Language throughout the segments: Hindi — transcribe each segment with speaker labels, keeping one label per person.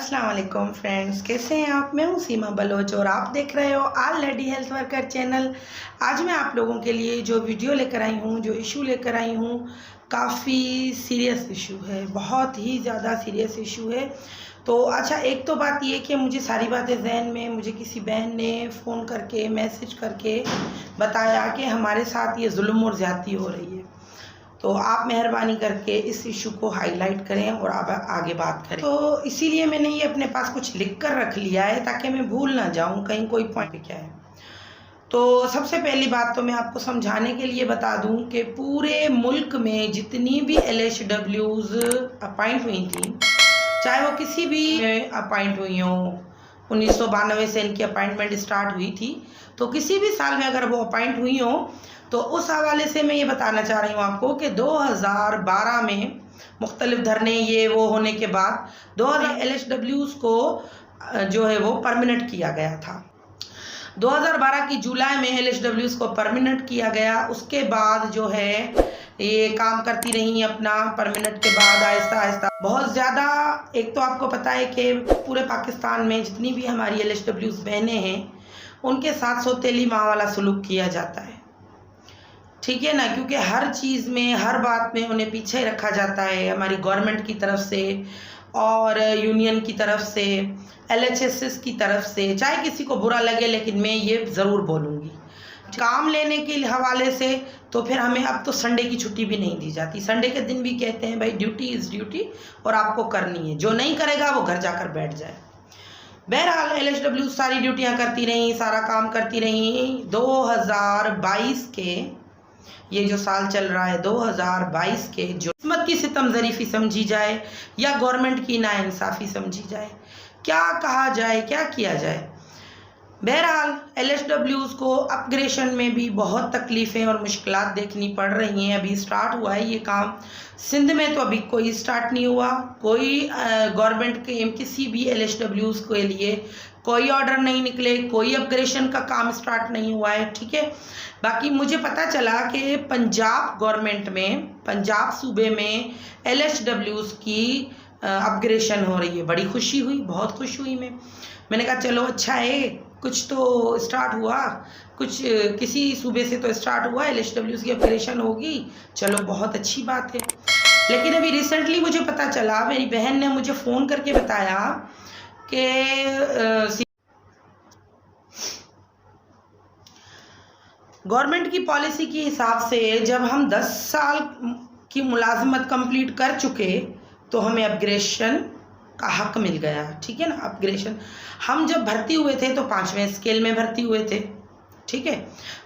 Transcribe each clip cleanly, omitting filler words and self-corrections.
Speaker 1: अस्सलाम वालेकुम फ्रेंड्स, कैसे हैं आप। मैं हूं सीमा बलोच और आप देख रहे हो all lady health worker channel. आज मैं आप लोगों के लिए जो वीडियो लेकर आई हूं, जो इशू लेकर आई हूं, काफ़ी सीरियस इशू है, बहुत ही ज़्यादा सीरियस इशू है। तो अच्छा, एक तो बात ये कि मुझे सारी बातें जहन में, मुझे किसी बहन ने फ़ोन करके मैसेज करके बताया कि हमारे साथ ये जुल्म और ज़्यादती हो रही है। तो आप मेहरबानी करके इस इशू को हाईलाइट करें और आप आगे बात करें। तो इसीलिए मैंने ये अपने पास कुछ लिख कर रख लिया है ताकि मैं भूल ना जाऊं कहीं कोई पॉइंट क्या है। तो सबसे पहली बात तो मैं आपको समझाने के लिए बता दूं कि पूरे मुल्क में जितनी भी LHWs अपॉइंट हुई थी, चाहे वो किसी भी अपॉइंट हुई हो, 1992 से इनकी अपॉइंटमेंट स्टार्ट हुई थी, तो किसी भी साल में अगर वो अपॉइंट हुई हो तो उस हवाले से मैं ये बताना चाह रही हूँ आपको कि 2012 में मुख्तलिफ धरने ये वो होने के बाद 2000 LHWs को जो है वो परमानेंट किया गया था। 2012 की जुलाई में LHWs को परमानेंट किया गया। उसके बाद जो है ये काम करती रही अपना। परमानेंट के बाद आहिस्ता आहिस्ता बहुत ज़्यादा, एक तो आपको पता है कि पूरे पाकिस्तान में जितनी भी हमारी LHWs बहनें हैं उनके साथ सौतेली माँ वाला सलूक किया जाता है, ठीक है ना। क्योंकि हर चीज़ में, हर बात में उन्हें पीछे रखा जाता है, हमारी गवर्नमेंट की तरफ से और यूनियन की तरफ से, LHSS की तरफ से। चाहे किसी को बुरा लगे लेकिन मैं ये ज़रूर बोलूँगी, काम लेने के हवाले से तो फिर हमें अब तो संडे की छुट्टी भी नहीं दी जाती। संडे के दिन भी कहते हैं भाई ड्यूटी इज़ ड्यूटी और आपको करनी है, जो नहीं करेगा वो घर जाकर बैठ जाए। बहरहाल LHW सारी ड्यूटियाँ करती रहीं, सारा काम करती रहीं। 2022 के ये जो साल चल रहा है, 2022 के, जो किस्मत की सितम ज़रीफ़ी समझी जाए या गवर्नमेंट की नाइंसाफ़ी समझी जाए, क्या कहा जाए, क्या किया जाए। बहरहाल LHWs को अपग्रेशन में भी बहुत तकलीफ़ें और मुश्किलात देखनी पड़ रही हैं। अभी स्टार्ट हुआ है ये काम, सिंध में तो अभी कोई स्टार्ट नहीं हुआ, कोई गवर्नमेंट के किसी भी LHWs के लिए कोई ऑर्डर नहीं निकले, कोई अपग्रेशन का काम स्टार्ट नहीं हुआ है, ठीक है। बाकी मुझे पता चला कि पंजाब गवर्नमेंट में, पंजाब सूबे में LHWs की अपग्रेशन हो रही है। बड़ी खुशी हुई, बहुत खुश हुई मैंने कहा चलो अच्छा है, कुछ तो स्टार्ट हुआ, कुछ किसी सूबे से तो स्टार्ट हुआ, LHWs की अपग्रेशन होगी, चलो बहुत अच्छी बात है। लेकिन अभी रिसेंटली मुझे पता चला, मेरी बहन ने मुझे फ़ोन करके बताया कि गवर्नमेंट की पॉलिसी के हिसाब से जब हम 10 साल की मुलाजमत कंप्लीट कर चुके तो हमें अपग्रेशन का हक मिल गया, ठीक है ना। अपग्रेशन, हम जब भर्ती हुए थे तो 5वें स्केल में भर्ती हुए थे, ठीक है।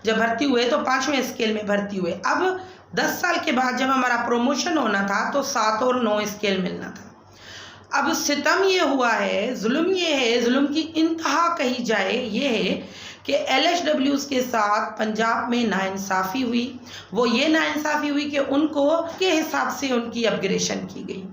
Speaker 1: जब भर्ती हुए तो 5वें स्केल में भर्ती हुए। अब 10 साल के बाद जब हमारा प्रमोशन होना था तो 7 और 9 स्केल मिलना था। अब सितम ये हुआ है, जुल्म ये है, जुल्म की इंतहा कही जाए ये है कि LHWs के साथ पंजाब में नाइंसाफ़ी हुई। वो ये नाइंसाफ़ी हुई कि उनको के हिसाब से उनकी अपग्रेशन की गई,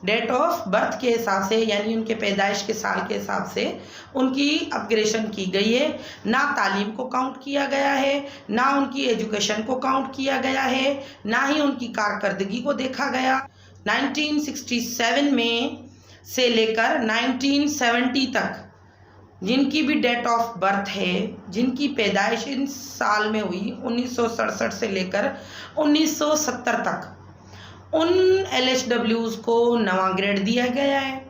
Speaker 1: डेट ऑफ बर्थ के हिसाब से, यानी उनके पैदाइश के साल के हिसाब से उनकी अपग्रेशन की गई है। ना तालीम को काउंट किया गया है, ना उनकी एजुकेशन को काउंट किया गया है, ना ही उनकी कारकर्दगी को देखा गया। 1967 में से लेकर 1970 तक जिनकी भी डेट ऑफ बर्थ है, जिनकी पैदाइश इन साल में हुई 1967 से लेकर 1970 तक, उन LHWs को नवा ग्रेड दिया गया है।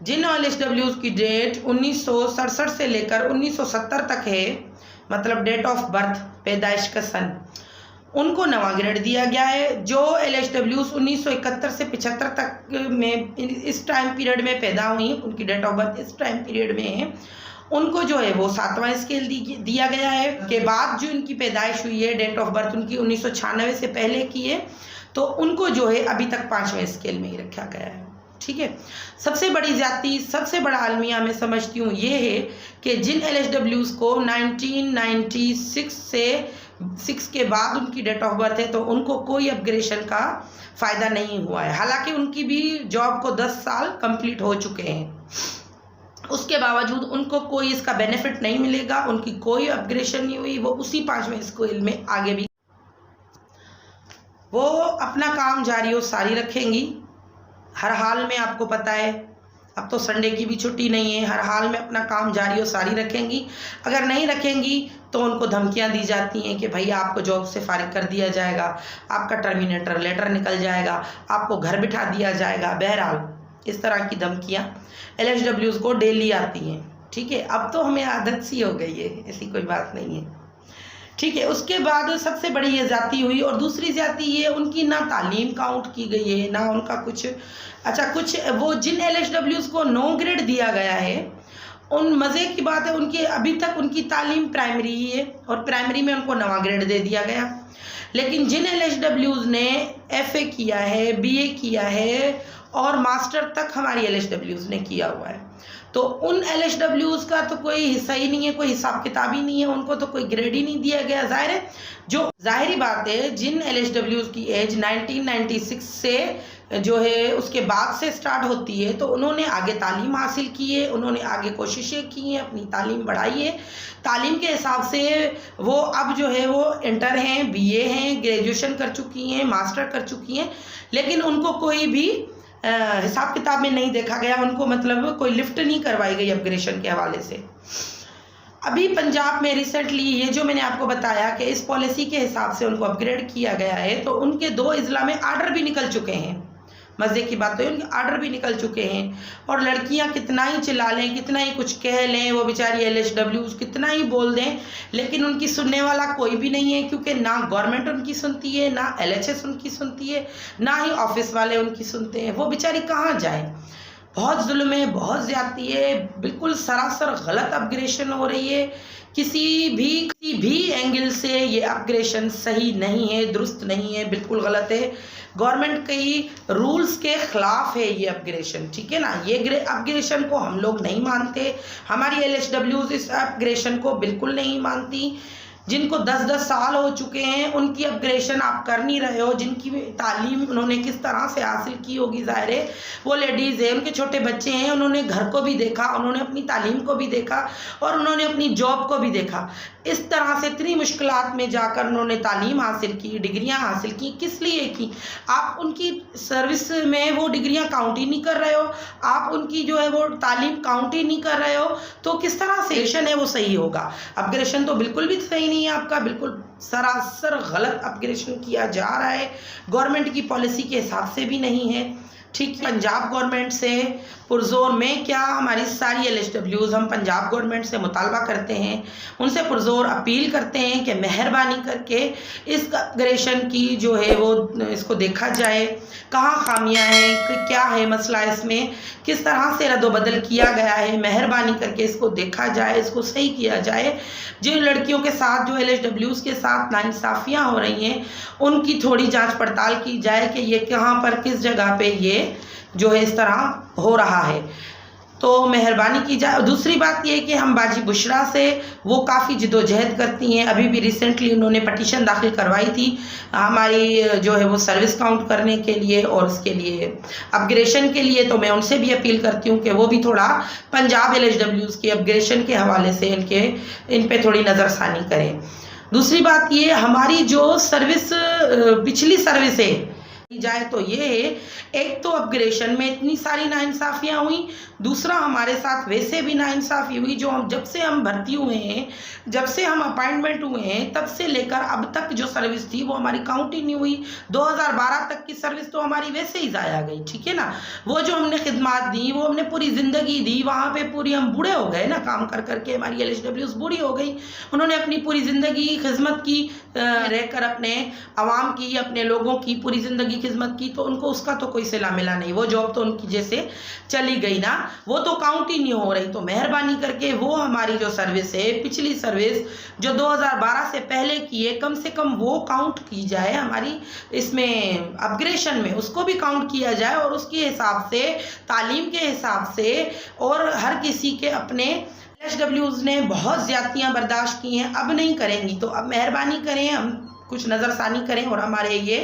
Speaker 1: जिन LHWs की डेट 1967 से लेकर 1970 तक है, मतलब डेट ऑफ बर्थ, पैदाइश का सन, उनको नवा ग्रेड दिया गया है। जो LHWs 1971 से 75 तक में, इस टाइम पीरियड में पैदा हुई, उनकी डेट ऑफ बर्थ इस टाइम पीरियड में है, उनको जो है वो 7वां स्केल दिया गया है। के बाद जो इनकी पैदाइश हुई है, डेट ऑफ बर्थ उनकी 1996 से पहले की है, तो उनको जो है अभी तक 5वें स्केल में ही रखा गया है, ठीक है। सबसे बड़ी ज़्यादती, सबसे बड़ा अलमिया मैं समझती हूँ ये है कि जिन LHWs को 1996 से 6 के बाद उनकी डेट ऑफ बर्थ है तो उनको कोई अपग्रेशन का फ़ायदा नहीं हुआ है। हालांकि उनकी भी जॉब को 10 साल कंप्लीट हो चुके हैं, उसके बावजूद उनको कोई इसका बेनिफिट नहीं मिलेगा, उनकी कोई अपग्रेशन नहीं हुई। वो उसी 5वें स्केल में आगे भी वो अपना काम जारी और सारी रखेंगी, हर हाल में आपको पता है अब तो संडे की भी छुट्टी नहीं है, हर हाल में अपना काम जारी और सारी रखेंगी। अगर नहीं रखेंगी तो उनको धमकियां दी जाती हैं कि भैया आपको जॉब से फारिग कर दिया जाएगा, आपका टर्मिनेटर लेटर निकल जाएगा, आपको घर बिठा दिया जाएगा। बहरहाल इस तरह की धमकियां LHWs को डेली आती हैं। ठीक है, अब तो हमें आदत सी हो गई है, ऐसी कोई बात नहीं है। ठीक है, उसके बाद सबसे बड़ी ये ज़्यादती हुई और दूसरी ज़्यादती ये उनकी ना तालीम काउंट की गई है ना उनका कुछ। अच्छा, कुछ वो जिन LHWs को 9 ग्रेड दिया गया है, उन मज़े की बात है उनकी अभी तक उनकी तालीम प्राइमरी ही है और प्राइमरी में उनको 9वां ग्रेड दे दिया गया। लेकिन जिन LHWs ने FA किया है, BA किया है और मास्टर तक हमारी LHWs ने किया हुआ है, तो उन LHWs का तो कोई हिस्सा ही नहीं है, कोई हिसाब किताब ही नहीं है, उनको तो कोई ग्रेड ही नहीं दिया गया। जाहिर है, जो जाहिरी बात है जिन LHWs की एज 1996 से जो है उसके बाद से स्टार्ट होती है, तो उन्होंने आगे तालीम हासिल की है, उन्होंने आगे कोशिशें की हैं, अपनी तालीम बढ़ाई है। तालीम के हिसाब से वो अब जो है वो इंटर हैं, BA हैं, ग्रेजुएशन कर चुकी हैं, मास्टर कर चुकी हैं, लेकिन उनको कोई भी हिसाब किताब में नहीं देखा गया, उनको मतलब कोई लिफ्ट नहीं करवाई गई अपग्रेडेशन के हवाले से। अभी पंजाब में रिसेंटली ये जो मैंने आपको बताया कि इस पॉलिसी के हिसाब से उनको अपग्रेड किया गया है, तो उनके 2 अजला में आर्डर भी निकल चुके हैं। मज़े की बात है, उनके आर्डर भी निकल चुके हैं। और लड़कियां कितना ही चिल्ला लें, कितना ही कुछ कह लें, वो बेचारी LHWs कितना ही बोल दें, लेकिन उनकी सुनने वाला कोई भी नहीं है, क्योंकि ना गवर्नमेंट उनकी सुनती है, ना LHS उनकी सुनती है, ना ही ऑफिस वाले उनकी सुनते हैं। वो बेचारी कहाँ जाए। बहुत जुल्म है, बहुत ज़्यादती है, बिल्कुल सरासर गलत अपग्रेडेशन हो रही है। किसी भी एंगल से ये अपग्रेडेशन सही नहीं है, दुरुस्त नहीं है, बिल्कुल गलत है। गवर्नमेंट के रूल्स के खिलाफ है ये अपग्रेडेशन। ठीक है ना, ये अपग्रेडेशन को हम लोग नहीं मानते, हमारी LHWs इस अपग्रेडेशन को बिल्कुल नहीं मानती। जिनको 10-10 साल हो चुके हैं उनकी अपग्रेडेशन आप कर नहीं रहे हो, जिनकी तालीम उन्होंने किस तरह से हासिल की होगी, ज़ाहिर है वो लेडीज़ है, उनके छोटे बच्चे हैं, उन्होंने घर को भी देखा, उन्होंने अपनी तालीम को भी देखा और उन्होंने अपनी जॉब को भी देखा। इस तरह से इतनी मुश्किलात में जाकर उन्होंने तालीम हासिल की, डिग्रियां हासिल की, किस लिए की? आप उनकी सर्विस में वो डिग्रियां काउंट ही नहीं कर रहे हो, आप उनकी जो है वो तालीम काउंट ही नहीं कर रहे हो, तो किस तरह से अपग्रेडेशन है वो सही होगा? अपग्रेडेशन तो बिल्कुल भी सही नहीं है आपका, बिल्कुल सरासर गलत अपग्रेडेशन किया जा रहा है, गवर्नमेंट की पॉलिसी के हिसाब से भी नहीं है। ठीक, पंजाब गवर्नमेंट से पुरजोर में क्या हमारी सारी LHWs हम पंजाब गवर्नमेंट से मुतालबा करते हैं, उनसे पुरजोर अपील करते हैं कि मेहरबानी करके इस अपग्रेडेशन की जो है वो इसको देखा जाए, कहाँ खामियां हैं, क्या है मसला इसमें, किस तरह से रद्दोबदल किया गया है, मेहरबानी करके इसको देखा जाए, इसको सही किया जाए। जिन लड़कियों के साथ जो LHWs के साथ नाइंसाफ़ियाँ हो रही हैं उनकी थोड़ी जांच पड़ताल की जाए कि ये कहाँ पर किस जगह पे ये जो है इस तरह हो रहा है, तो मेहरबानी की जाए। दूसरी बात ये है कि हम बाजी बुशरा से वो काफ़ी जिद्दोजहद करती हैं, अभी भी रिसेंटली उन्होंने पटिशन दाखिल करवाई थी हमारी जो है वो सर्विस काउंट करने के लिए और उसके लिए अपग्रेडेशन के लिए, तो मैं उनसे भी अपील करती हूँ कि वो भी थोड़ा पंजाब LHWs के अपग्रेडेशन के हवाले से इन पे थोड़ी नज़रसानी करें। दूसरी बात ये, हमारी जो सर्विस पिछली सर्विस है जाए तो ये है, एक तो अपग्रेडेशन में इतनी सारी नाइंसाफ़ियाँ हुई, दूसरा हमारे साथ वैसे भी नाइंसाफ़ी हुई जो हम जब से हम भर्ती हुए हैं, जब से हम अपॉइंटमेंट हुए हैं, तब से लेकर अब तक जो सर्विस थी वो हमारी काउंट ही नहीं हुई। 2012 तक की सर्विस तो हमारी वैसे ही ज़ाया गई। ठीक है ना, वो जो हमने खिदमात दी वो हमने पूरी ज़िंदगी दी, वहाँ पे पूरी हम बूढ़े हो गए ना, काम कर करके हमारी LHWs बूढ़ी हो गई। उन्होंने अपनी पूरी ज़िंदगी खिदमत की, रहकर अपने आवाम की, अपने लोगों की पूरी ज़िंदगी खिदमत की, तो उनको उसका तो कोई सिला मिला नहीं, वो जॉब तो उनकी जैसे चली गई ना, वो तो काउंट ही नहीं हो रही। तो मेहरबानी करके वो हमारी जो सर्विस है, पिछली सर्विस जो 2012 से पहले की है, कम से कम वो काउंट की जाए हमारी इसमें अपग्रेडेशन में, उसको भी काउंट किया जाए और उसके हिसाब से, तालीम के हिसाब से, और हर किसी के अपने LHWs ने बहुत ज़्यादतियाँ बर्दाश्त की हैं, अब नहीं करेंगी, तो अब मेहरबानी करें, हम कुछ नज़रसानी करें और हमारे ये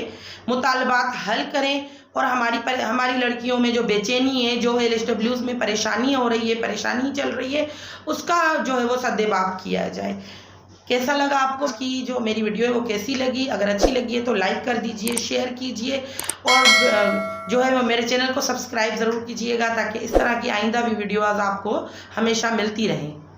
Speaker 1: मुतालबात हल करें और हमारी लड़कियों में जो बेचैनी है, जो LHWs में परेशानी हो रही है, परेशानी चल रही है, उसका जो है वो सद्देबाब किया जाए। कैसा लगा आपको कि जो मेरी वीडियो है वो कैसी लगी। अगर अच्छी लगी है तो लाइक कर दीजिए, शेयर कीजिए और जो है वो मेरे चैनल को सब्सक्राइब ज़रूर कीजिएगा ताकि इस तरह की आइंदा भी वीडियोज़ आपको हमेशा मिलती रहें।